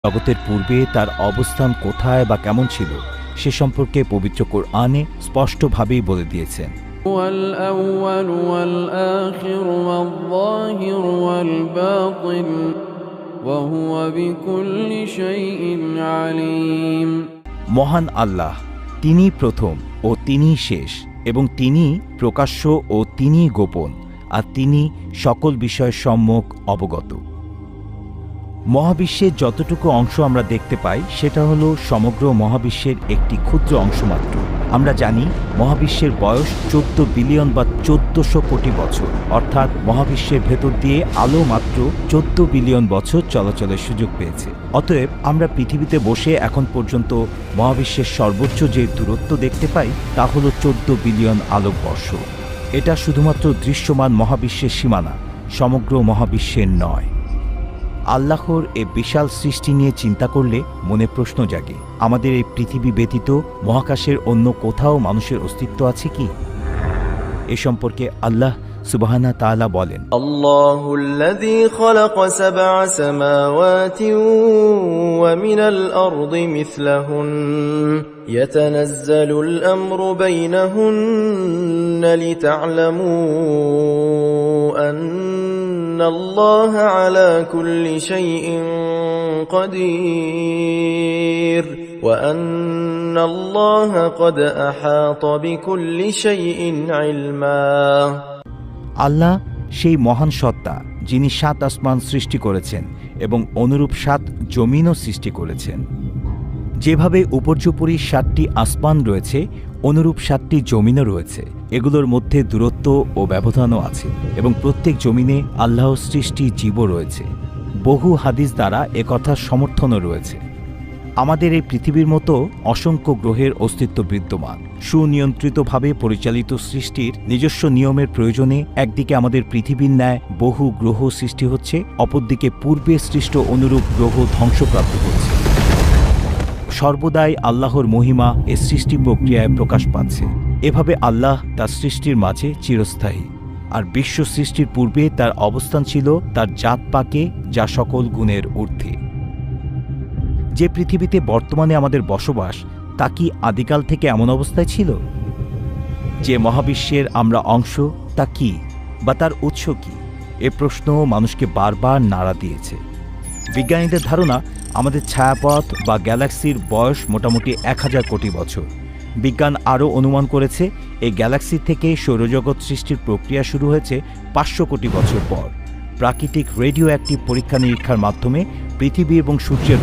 জগতের পূর্বে তার অবস্থান কোথায় বা কেমন ছিল সে সম্পর্কে পবিত্র কোরআনে স্পষ্টভাবেই বলে দিয়েছেন। هو الأول والآخر والظاهر والباطن وهو بكل شيء عليم। মহান আল্লাহ, তিনি প্রথম ও তিনি শেষ, এবং তিনি প্রকাশ্য ও তিনি গোপন, আর তিনি সকল বিষয় সম্যক অবগত। মহাবিশ্বের যতটুকু অংশ আমরা দেখতে পাই সেটা হলো সমগ্র মহাবিশ্বের একটি ক্ষুদ্র অংশ মাত্র। আমরা জানি মহাবিশ্বের বয়স 14 বিলিয়ন বা 1400 কোটি বছর, অর্থাৎ মহাবিশ্বের ভেতর দিয়ে আলো মাত্র 14 বিলিয়ন বছর চলাচলের সুযোগ পেয়েছে। অতএব আমরা পৃথিবীতে বসে এখন পর্যন্ত মহাবিশ্বের সর্বোচ্চ যে দূরত্ব দেখতে পাই তা হলো 14 বিলিয়ন আলোকবর্ষ। এটা শুধুমাত্র দৃশ্যমান মহাবিশ্বের সীমানা, সমগ্র মহাবিশ্বের নয়। আল্লাহর এই বিশাল সৃষ্টি নিয়ে চিন্তা করলে মনে প্রশ্ন জাগে, আমাদের এই পৃথিবী ব্যতীত মহাকাশের অন্য কোথাও মানুষের অস্তিত্ব আছে কি? এ সম্পর্কে আল্লাহ সুবহানাহু ওয়া তাআলা বলেন, আল্লাহুল্লাযী খালাকা সাবআ সামাওয়াতি ওয়া মিনাল আরদি মিসলাহুন ইয়াতানাজ্জালুল আমরু বাইনাহুন্না লিতা'লামু আন্নাল্লাহা আলা কুল্লি শাইইন কাদির ওয়া আন্নাল্লাহা ক্বাদ আহাতা বিকুল্লি শাইইন ইলমা। আল্লাহ সেই মহান সত্তা যিনি 7 আসমান সৃষ্টি করেছেন এবং অনুরূপ 7 জমিনও সৃষ্টি করেছেন। যেভাবে উপর্যুপরি 7টি আসমান রয়েছে, অনুরূপ 7টি জমিনও রয়েছে। এগুলোর মধ্যে দূরত্ব ও ব্যবধানও আছে, এবং প্রত্যেক জমিনে আল্লাহর সৃষ্টি জীবও রয়েছে। বহু হাদিস দ্বারা একথার সমর্থনও রয়েছে। আমাদের এই পৃথিবীর মতো অসংখ্য গ্রহের অস্তিত্ব বিদ্যমান। সুনিয়ন্ত্রিতভাবে পরিচালিত সৃষ্টির নিজস্ব নিয়মের প্রয়োজনে একদিকে আমাদের পৃথিবীর ন্যায় বহু গ্রহ সৃষ্টি হচ্ছে, অপরদিকে পূর্বে সৃষ্ট অনুরূপ গ্রহ ধ্বংসপ্রাপ্ত হচ্ছে। সর্বদাই আল্লাহর মহিমা এ সৃষ্টি প্রক্রিয়ায় প্রকাশ পাচ্ছে। এভাবে আল্লাহ তার সৃষ্টির মাঝে চিরস্থায়ী, আর বিশ্ব সৃষ্টির পূর্বে তার অবস্থান ছিল তার জাত পাকে, যা সকল গুণের ঊর্ধ্বে। যে পৃথিবীতে বর্তমানে আমাদের বসবাস তা কি আদিকাল থেকে এমন অবস্থায় ছিল? যে মহাবিশ্বের আমরা অংশ তা কি, বা তার উৎস কি? এ প্রশ্ন মানুষকে বারবার নাড়া দিয়েছে। বিজ্ঞানীদের ধারণা আমাদের ছায়াপথ বা গ্যালাক্সির বয়স মোটামুটি 1000 কোটি বছর। বিজ্ঞান আরও অনুমান করেছে এই গ্যালাক্সি থেকে সৌরজগৎ সৃষ্টির প্রক্রিয়া শুরু হয়েছে 500 কোটি বছর পর। প্রাকৃতিক রেডিও অ্যাক্টিভ পরীক্ষা নিরীক্ষার মাধ্যমে পৃথিবী এবং সূর্যের